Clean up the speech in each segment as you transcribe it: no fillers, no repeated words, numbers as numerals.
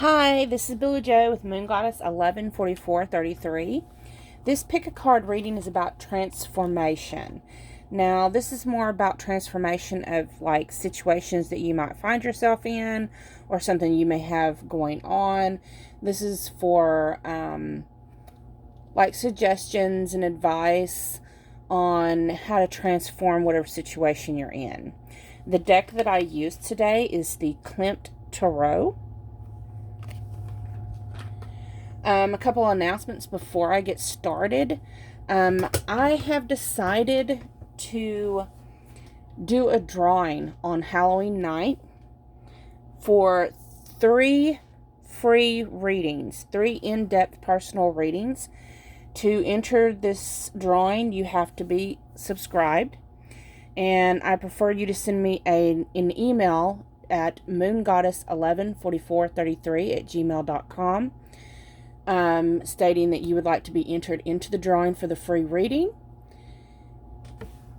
Hi, this is Billy Joe with Moon Goddess 114433. This pick a card reading is about transformation. Now, this is more about transformation of like situations that you might find yourself in or something you may have going on. This is for like suggestions and advice on how to transform whatever situation you're in. The deck that I used today is the Klimt Tarot. A couple announcements before I get started. I have decided to do a drawing on Halloween night for 3 free readings, 3 in-depth personal readings. To enter this drawing, you have to be subscribed, and I prefer you to send me an email at moongoddess114433@gmail.com. Stating that you would like to be entered into the drawing for the free reading.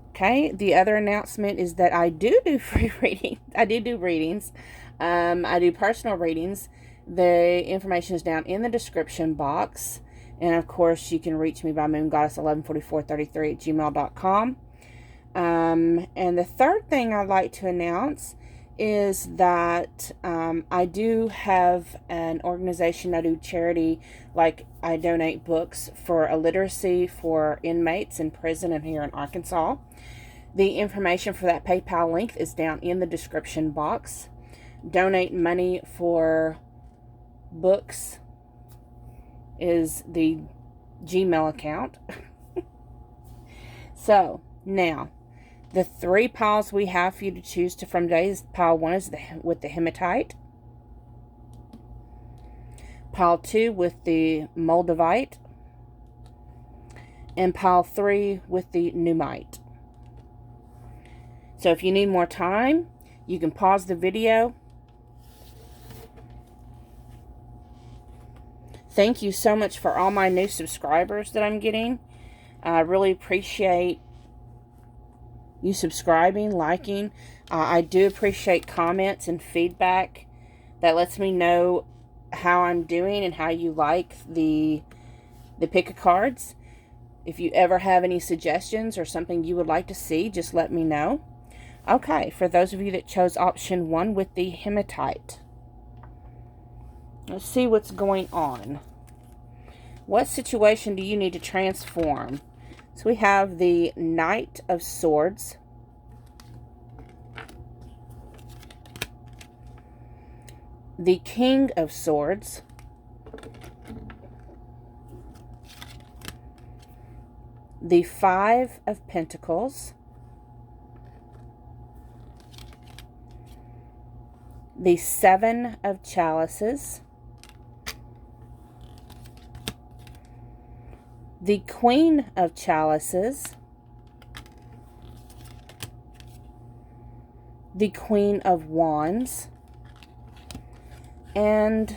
Okay, the other announcement is that I do free readings. I do readings. I do personal readings. The information is down in the description box. And of course, you can reach me by moongoddess114433@gmail.com. And the third thing I'd like to announce is that I do have an organization. I do charity, like I donate books for illiteracy for inmates in prison and here in Arkansas. The information for that PayPal link is down in the description box. Donate money for books is the Gmail account. So, now, the 3 piles we have for you to choose from today is pile 1 is with the hematite. Pile 2 with the moldavite. And pile 3 with the pneumite. So if you need more time, you can pause the video. Thank you so much for all my new subscribers that I'm getting. I really appreciate you subscribing, liking. I do appreciate comments and feedback that lets me know how I'm doing and how you like the pick a cards. If you ever have any suggestions or something you would like to see, just let me know. Okay, for those of you that chose option 1 with the hematite, let's see what's going on. What situation do you need to transform? So we have the Knight of Swords, the King of Swords, the 5 of Pentacles, the 7 of Chalices, the Queen of Chalices, the Queen of Wands, and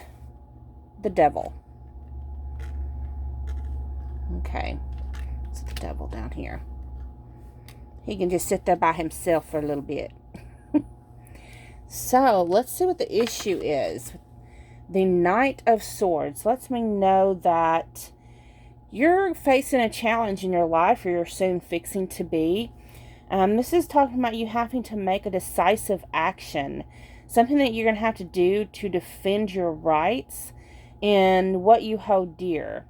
the Devil. Okay, it's the Devil down here. He can just sit there by himself for a little bit. So, let's see what the issue is. The Knight of Swords lets me know that you're facing a challenge in your life, or you're soon fixing to be. This is talking about you having to make a decisive action. Something that you're going to have to do to defend your rights and what you hold dear.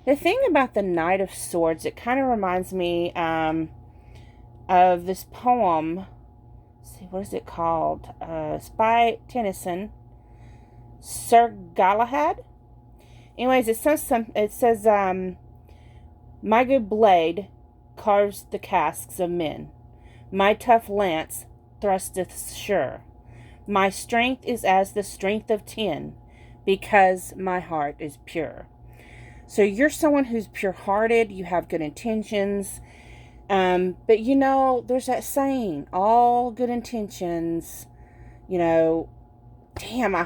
The thing about the Knight of Swords, it kind of reminds me of this poem. Let's see, what is it called? It's by Tennyson. Sir Galahad. Anyways, it says my good blade carves the casques of men. My tough lance thrusteth sure. My strength is as the strength of 10, because my heart is pure. So you're someone who's pure-hearted, you have good intentions, but you know, there's that saying, all good intentions, you know, damn,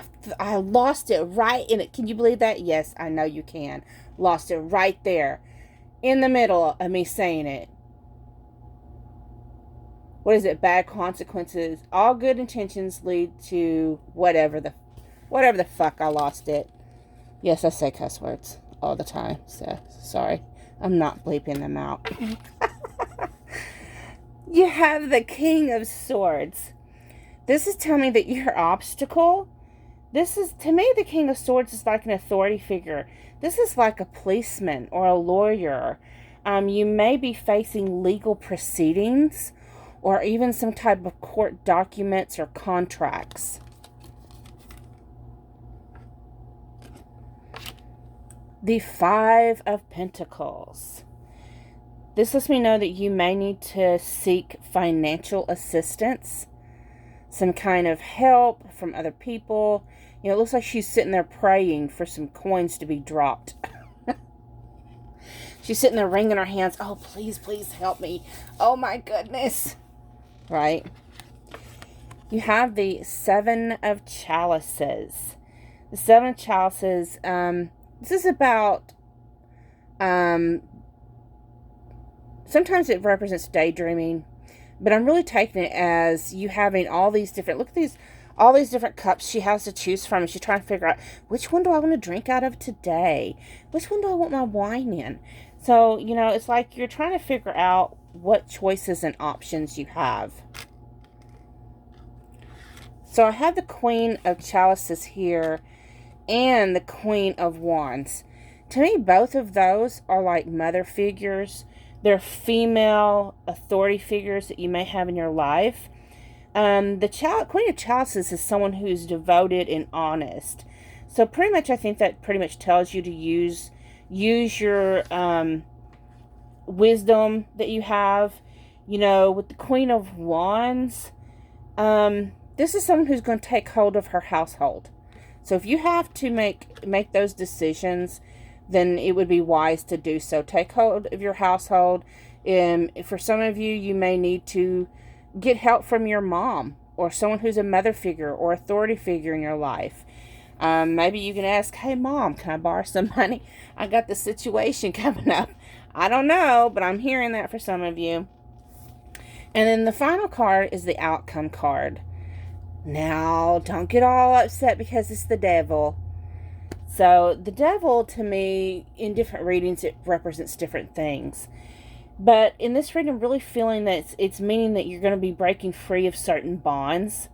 I lost it right in it. Can you believe that? Yes, I know you can. Lost it right there in the middle of me saying it. What is it? Bad consequences. All good intentions lead to whatever the Whatever the fuck, I lost it. Yes, I say cuss words all the time, so sorry. I'm not bleeping them out. You have the King of Swords. This is telling me that your obstacle, this is, to me, the King of Swords is like an authority figure. This is like a policeman or a lawyer. You may be facing legal proceedings or even some type of court documents or contracts. The Five of Pentacles. This lets me know that you may need to seek financial assistance, some kind of help from other people. You know, it looks like she's sitting there praying for some coins to be dropped. She's sitting there wringing her hands. Oh, please, please help me. Oh, my goodness. Right? You have the Seven of Chalices. The Seven of Chalices, this is about, sometimes it represents daydreaming, but I'm really taking it as you having all these different, look at these, all these different cups she has to choose from, and she's trying to figure out, which one do I want to drink out of today? Which one do I want my wine in? So, you know, it's like you're trying to figure out what choices and options you have. So I have the Queen of Chalices here and the Queen of Wands. To me, both of those are like mother figures. They're female authority figures that you may have in your life. The Queen of Chalices is someone who's devoted and honest. So pretty much, I think that pretty much tells you to use your wisdom that you have. You know, with the Queen of Wands, this is someone who's going to take hold of her household. So if you have to make those decisions, then it would be wise to do so. Take hold of your household. For some of you, you may need to get help from your mom or someone who's a mother figure or authority figure in your life. Maybe you can ask, hey, Mom, can I borrow some money? I got this situation coming up. I don't know, but I'm hearing that for some of you. And then the final card is the Outcome card. Now, don't get all upset because it's the Devil. So, the Devil, to me, in different readings, it represents different things. But in this reading, I'm really feeling that it's meaning that you're going to be breaking free of certain bonds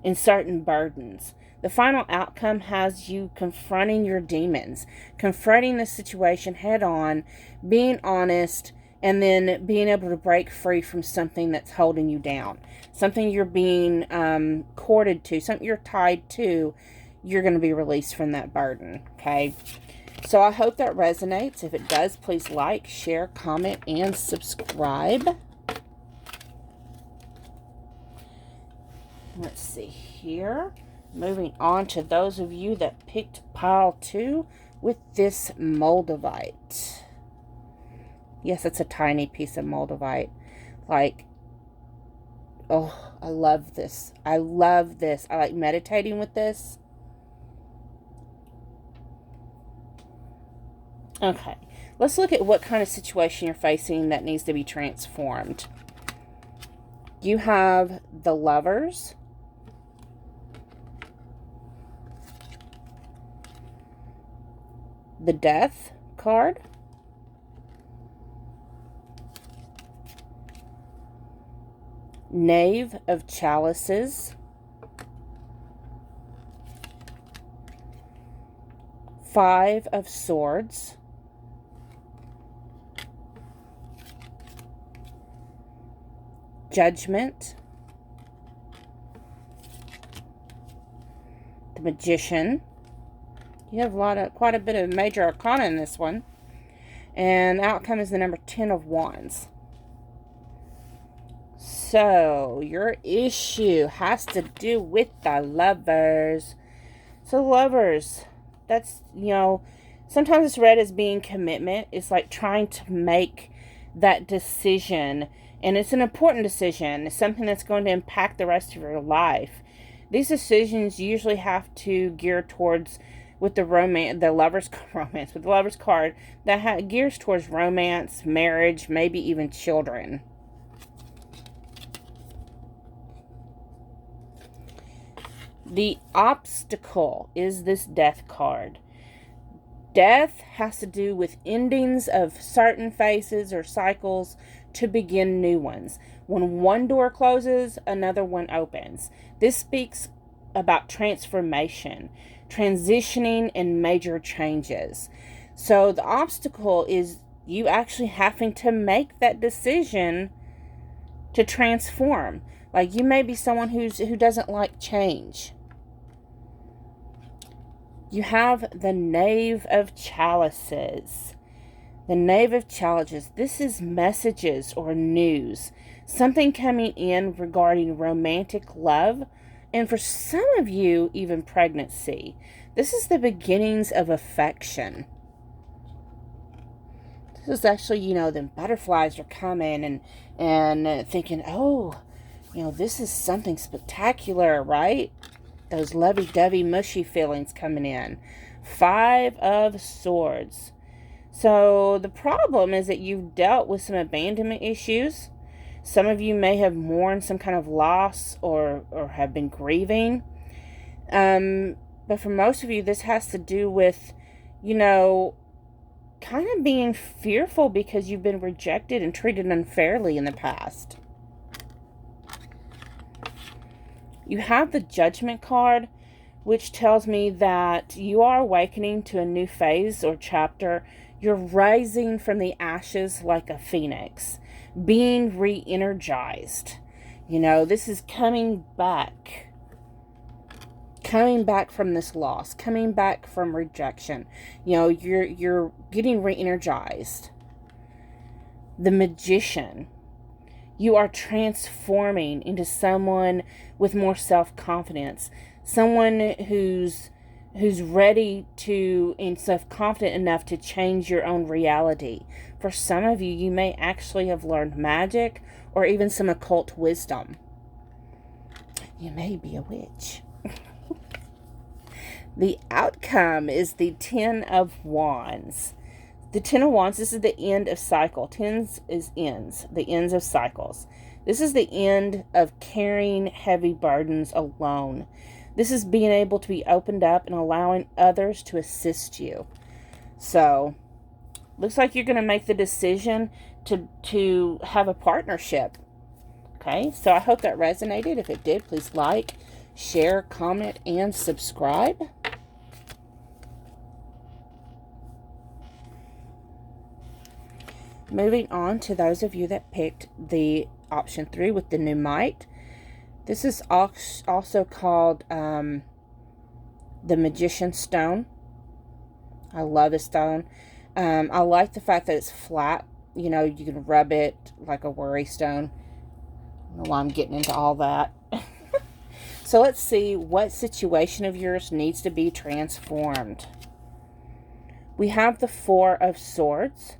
and certain burdens. The final outcome has you confronting your demons, confronting the situation head on, being honest, and then being able to break free from something that's holding you down. Something you're being courted to, something you're tied to, you're going to be released from that burden, okay? So I hope that resonates. If it does, please like, share, comment, and subscribe. Let's see here. Moving on to those of you that picked pile 2 with this Moldavite. Yes, it's a tiny piece of Moldavite. Like, oh, I love this. I love this. I like meditating with this. Okay, let's look at what kind of situation you're facing that needs to be transformed. You have the Lovers, the Death card, Knave of Chalices, Five of Swords, Judgment, the Magician. You have quite a bit of major arcana in this one. And the outcome is the number 10 of Wands. So, your issue has to do with the Lovers. So, Lovers, that's, you know, sometimes it's read as being commitment. It's like trying to make that decision. And it's an important decision. It's something that's going to impact the rest of your life. These decisions usually have to gear towards, with the Lovers card, that gears towards romance, marriage, maybe even children. The obstacle is this death card. Death has to do with endings of certain phases or cycles to begin new ones. When one door closes, another one opens. This speaks about transformation, transitioning, and major changes. So the obstacle is you actually having to make that decision to transform. Like, you may be someone who doesn't like change. You have the Knave of Chalices. The Knave of Chalices. This is messages or news. Something coming in regarding romantic love. And for some of you, even pregnancy. This is the beginnings of affection. This is actually, the butterflies are coming and thinking, oh, this is something spectacular, right? Those lovey-dovey, mushy feelings coming in. 5 of Swords. So the problem is that you've dealt with some abandonment issues. Some of you may have mourned some kind of loss or have been grieving. But for most of you, this has to do with, kind of being fearful because you've been rejected and treated unfairly in the past. You have the Judgment card, which tells me that you are awakening to a new phase or chapter. You're rising from the ashes like a phoenix, being re-energized. This is coming back from this loss, coming back from rejection. You're getting re-energized. The Magician. You are transforming into someone with more self-confidence. Someone who's ready to and self-confident enough to change your own reality. For some of you, you may actually have learned magic or even some occult wisdom. You may be a witch. The outcome is the 10 of Wands. The 10 of Wands, this is the end of cycle. Tens is ends, the ends of cycles. This is the end of carrying heavy burdens alone. This is being able to be opened up and allowing others to assist you. So, looks like you're going to make the decision to have a partnership. Okay, so I hope that resonated. If it did, please like, share, comment, and subscribe. Moving on to those of you that picked the option 3 with the Pneumite. This is also called the Magician Stone. I love this stone. I like the fact that it's flat. You can rub it like a worry stone. I don't know why I'm getting into all that. So let's see what situation of yours needs to be transformed. We have the 4 of Swords.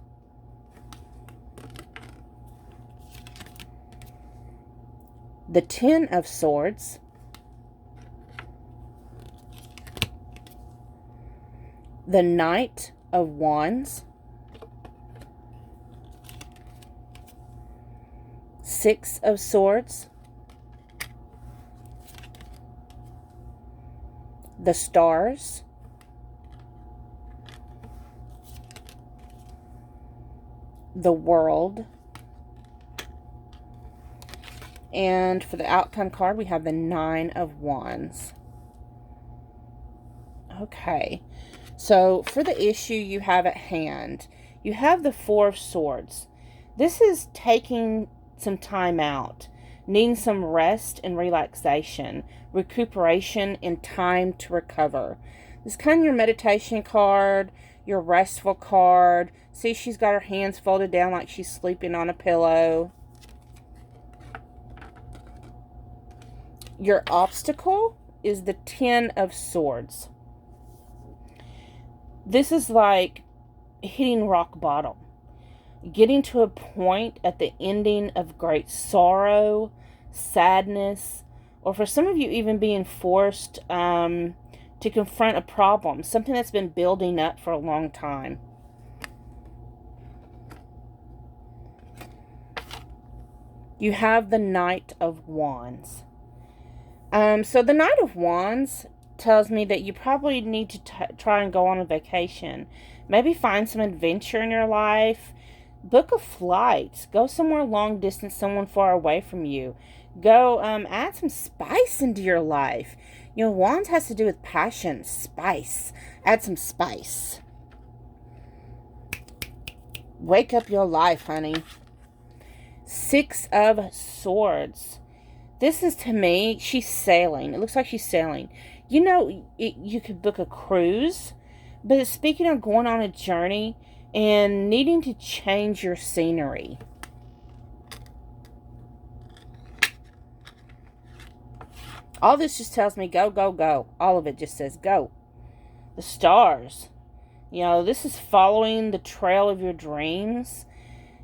The 10 of Swords. The Knight of Wands. 6 of Swords. The Stars. The World. And for the outcome card, we have the 9 of Wands. Okay. So, for the issue you have at hand, you have the 4 of Swords. This is taking some time out, needing some rest and relaxation, recuperation, and time to recover. This is kind of your meditation card, your restful card. See, she's got her hands folded down like she's sleeping on a pillow. Your obstacle is the 10 of Swords. This is like hitting rock bottom. Getting to a point at the ending of great sorrow, sadness, or for some of you even being forced to confront a problem. Something that's been building up for a long time. You have the Knight of Wands. So the Knight of Wands tells me that you probably need to try and go on a vacation. Maybe find some adventure in your life. Book a flight. Go somewhere long distance, someone far away from you. Go add some spice into your life. You know, Wands has to do with passion, spice. Add some spice. Wake up your life, honey. Six of Swords. This is, to me, she's sailing. It looks like she's sailing. You know, you could book a cruise, but speaking of going on a journey and needing to change your scenery. All this just tells me go, go, go. All of it just says go. The stars. You know, this is following the trail of your dreams.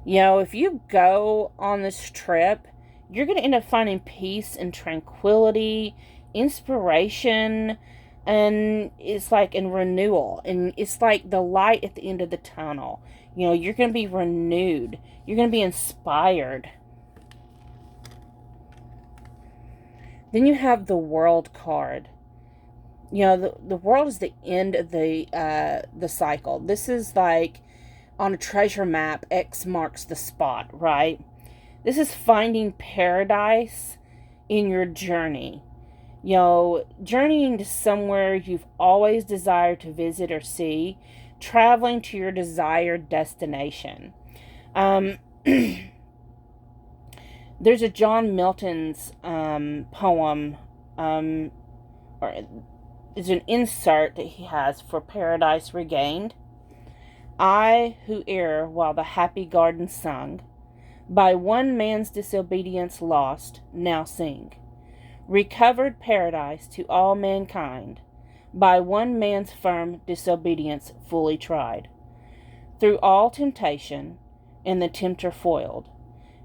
You know, if you go on this trip, you're going to end up finding peace and tranquility, inspiration, and it's like in renewal. And it's like the light at the end of the tunnel. You know, you're going to be renewed. You're going to be inspired. Then you have the World card. You know, the world is the end of the cycle. This is like on a treasure map, X marks the spot, right? This is finding paradise in your journey. You know, journeying to somewhere you've always desired to visit or see, traveling to your desired destination. There's a John Milton's poem, or it's an insert that he has for Paradise Regained. I, who err while the happy garden sung, by one man's disobedience lost, now sing. Recovered paradise to all mankind, by one man's firm disobedience fully tried. Through all temptation, and the tempter foiled,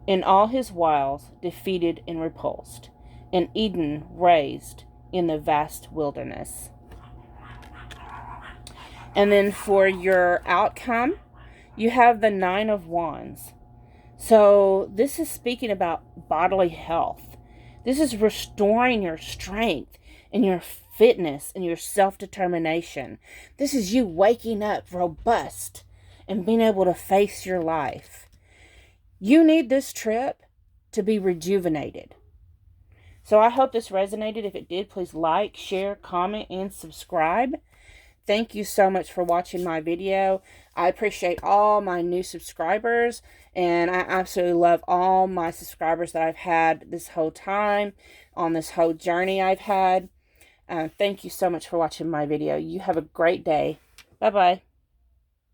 in all his wiles defeated and repulsed, and Eden raised in the vast wilderness. And then for your outcome, you have the Nine of Wands. So this is speaking about bodily health. This is restoring your strength and your fitness and your self-determination. This is you waking up robust and being able to face your life. You need this trip to be rejuvenated. So I hope this resonated. If it did, please like, share, comment, and subscribe. Thank you so much for watching my video. I appreciate all my new subscribers, and I absolutely love all my subscribers that I've had this whole time, on this whole journey I've had. Thank you so much for watching my video. You have a great day. Bye-bye.